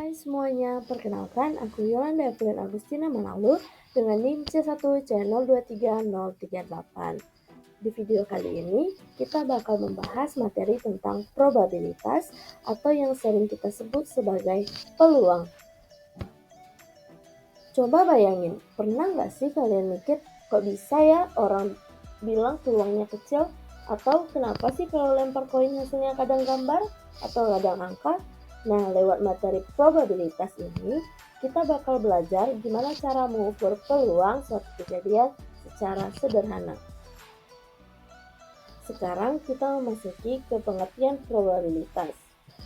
Hai semuanya, perkenalkan aku Yolanda Evelyn Agustina Manalu dengan NIM C1C023038. Di video kali ini, kita bakal membahas materi tentang probabilitas atau yang sering kita sebut sebagai peluang. Coba bayangin, pernah nggak sih kalian mikir, kok bisa ya orang bilang peluangnya kecil? Atau kenapa sih kalau lempar koin hasilnya kadang gambar atau kadang angka? Nah, lewat materi probabilitas ini, kita bakal belajar gimana cara mengukur peluang suatu kejadian secara sederhana. Sekarang kita memasuki ke pengertian probabilitas.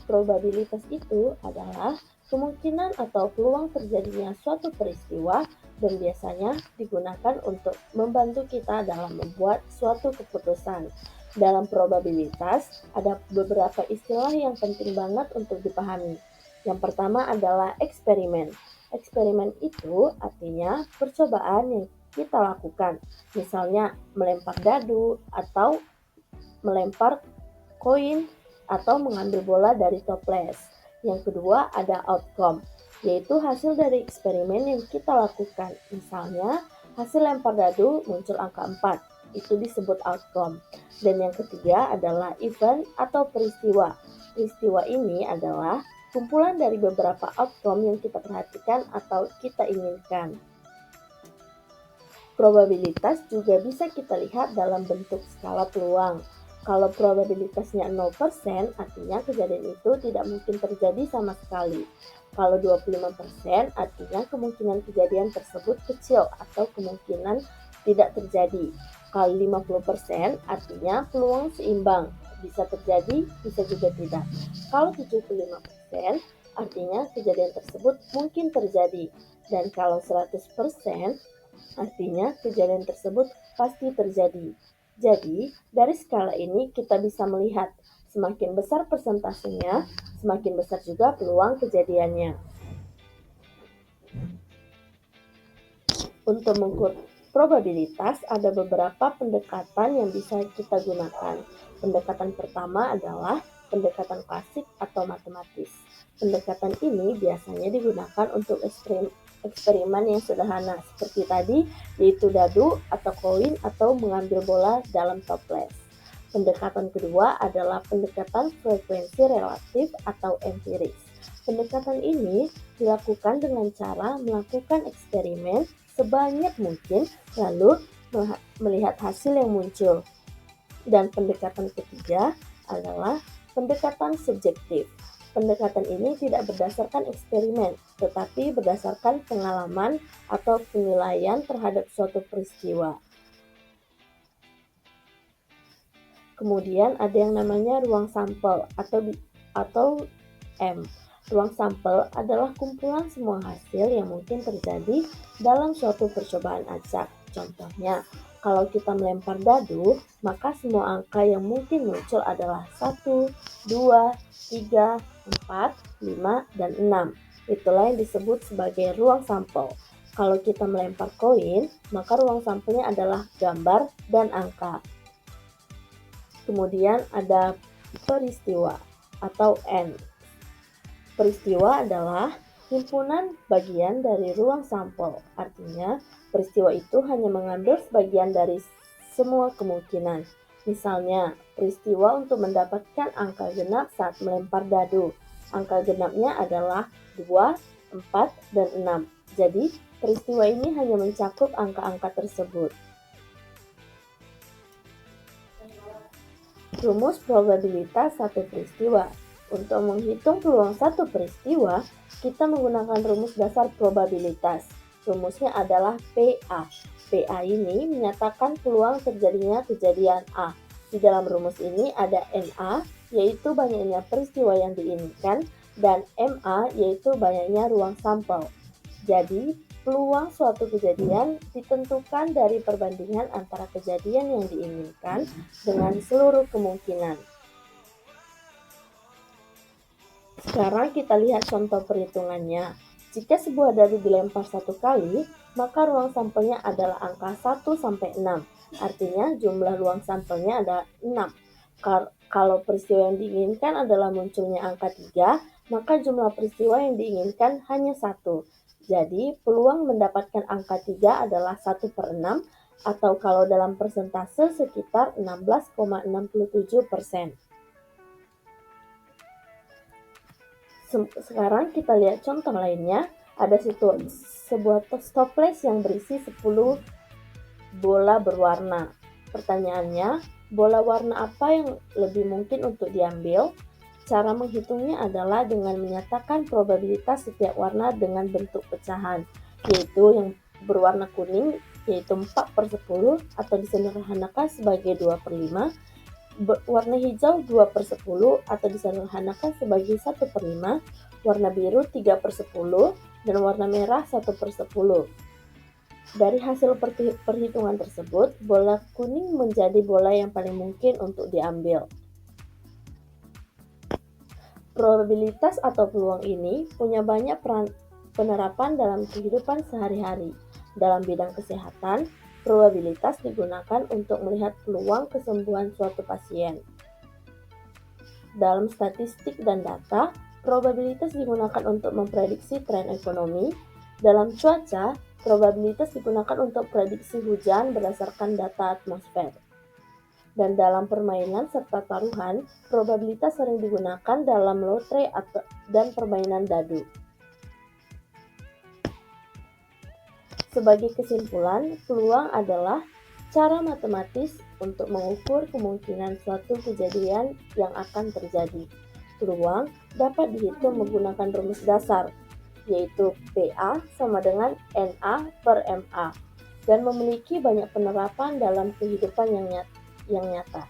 Probabilitas itu adalah kemungkinan atau peluang terjadinya suatu peristiwa dan biasanya digunakan untuk membantu kita dalam membuat suatu keputusan. Dalam probabilitas, ada beberapa istilah yang penting banget untuk dipahami. Yang pertama adalah eksperimen. Eksperimen itu artinya percobaan yang kita lakukan, misalnya melempar dadu atau melempar koin atau mengambil bola dari toples. Yang kedua ada outcome, yaitu hasil dari eksperimen yang kita lakukan. Misalnya, hasil lempar dadu muncul angka 4, itu disebut outcome. Dan yang ketiga adalah event atau peristiwa. Peristiwa ini adalah kumpulan dari beberapa outcome yang kita perhatikan atau kita inginkan. Probabilitas juga bisa kita lihat dalam bentuk skala peluang. Kalau probabilitasnya 0%, artinya kejadian itu tidak mungkin terjadi sama sekali. Kalau 25%, artinya kemungkinan kejadian tersebut kecil atau kemungkinan tidak terjadi. Kalau 50%, artinya peluang seimbang, bisa terjadi, bisa juga tidak. Kalau 75%, artinya kejadian tersebut mungkin terjadi. Dan kalau 100%, artinya kejadian tersebut pasti terjadi. Jadi, dari skala ini kita bisa melihat semakin besar persentasenya, semakin besar juga peluang kejadiannya. Untuk mengukur probabilitas, ada beberapa pendekatan yang bisa kita gunakan. Pendekatan pertama adalah pendekatan klasik atau matematis. Pendekatan ini biasanya digunakan untuk eksperimen yang sederhana seperti tadi, yaitu dadu atau koin atau mengambil bola dalam toples. Pendekatan kedua adalah pendekatan frekuensi relatif atau empiris. Pendekatan ini dilakukan dengan cara melakukan eksperimen sebanyak mungkin lalu melihat hasil yang muncul. Dan pendekatan ketiga adalah pendekatan subjektif. Pendekatan ini tidak berdasarkan eksperimen, tetapi berdasarkan pengalaman atau penilaian terhadap suatu peristiwa. Kemudian ada yang namanya ruang sampel atau M. Ruang sampel adalah kumpulan semua hasil yang mungkin terjadi dalam suatu percobaan acak. Contohnya, kalau kita melempar dadu, maka semua angka yang mungkin muncul adalah 1, 2, 3, 4, 5, dan 6. Itulah yang disebut sebagai ruang sampel. Kalau kita melempar koin, maka ruang sampelnya adalah gambar dan angka. Kemudian ada peristiwa atau N. Peristiwa adalah himpunan bagian dari ruang sampel. Artinya, peristiwa itu hanya mengambil sebagian dari semua kemungkinan. Misalnya, peristiwa untuk mendapatkan angka genap saat melempar dadu. Angka genapnya adalah 2, 4, dan 6. Jadi, peristiwa ini hanya mencakup angka-angka tersebut. Rumus probabilitas satu peristiwa. Untuk menghitung peluang satu peristiwa, kita menggunakan rumus dasar probabilitas. Rumusnya adalah PA. PA ini menyatakan peluang terjadinya kejadian A. Di dalam rumus ini ada NA, yaitu banyaknya peristiwa yang diinginkan, dan MA, yaitu banyaknya ruang sampel. Jadi, peluang suatu kejadian ditentukan dari perbandingan antara kejadian yang diinginkan dengan seluruh kemungkinan. Sekarang kita lihat contoh perhitungannya. Jika sebuah dadu dilempar 1 kali, maka ruang sampelnya adalah angka 1 sampai 6. Artinya jumlah ruang sampelnya adalah 6. Kalau peristiwa yang diinginkan adalah munculnya angka 3, maka jumlah peristiwa yang diinginkan hanya satu. Jadi, peluang mendapatkan angka 3 adalah 1/6 atau kalau dalam persentase sekitar 16,67%. Sekarang kita lihat contoh lainnya. Ada sebuah toples yang berisi 10 bola berwarna. Pertanyaannya, bola warna apa yang lebih mungkin untuk diambil? Cara menghitungnya adalah dengan menyatakan probabilitas setiap warna dengan bentuk pecahan, yaitu yang berwarna kuning, yaitu 4/10 atau disederhanakan sebagai 2/5, warna hijau 2/10 atau disederhanakan sebagai 1/5, warna biru 3/10, dan warna merah 1/10. Dari hasil perhitungan tersebut, bola kuning menjadi bola yang paling mungkin untuk diambil. Probabilitas atau peluang ini punya banyak penerapan dalam kehidupan sehari-hari. Dalam bidang kesehatan, probabilitas digunakan untuk melihat peluang kesembuhan suatu pasien. Dalam statistik dan data, probabilitas digunakan untuk memprediksi tren ekonomi. Dalam cuaca, probabilitas digunakan untuk prediksi hujan berdasarkan data atmosfer. Dan dalam permainan serta taruhan, probabilitas sering digunakan dalam lotre dan permainan dadu. Sebagai kesimpulan, peluang adalah cara matematis untuk mengukur kemungkinan suatu kejadian yang akan terjadi. Peluang dapat dihitung menggunakan rumus dasar, yaitu PA sama dengan NA/MA, dan memiliki banyak penerapan dalam kehidupan yang nyata.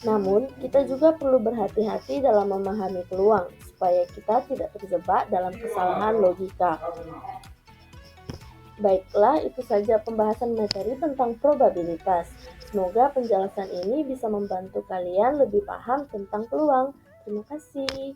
Namun, kita juga perlu berhati-hati dalam memahami peluang, supaya kita tidak terjebak dalam kesalahan logika. Baiklah, itu saja pembahasan materi tentang probabilitas. Semoga penjelasan ini bisa membantu kalian lebih paham tentang peluang. Terima kasih.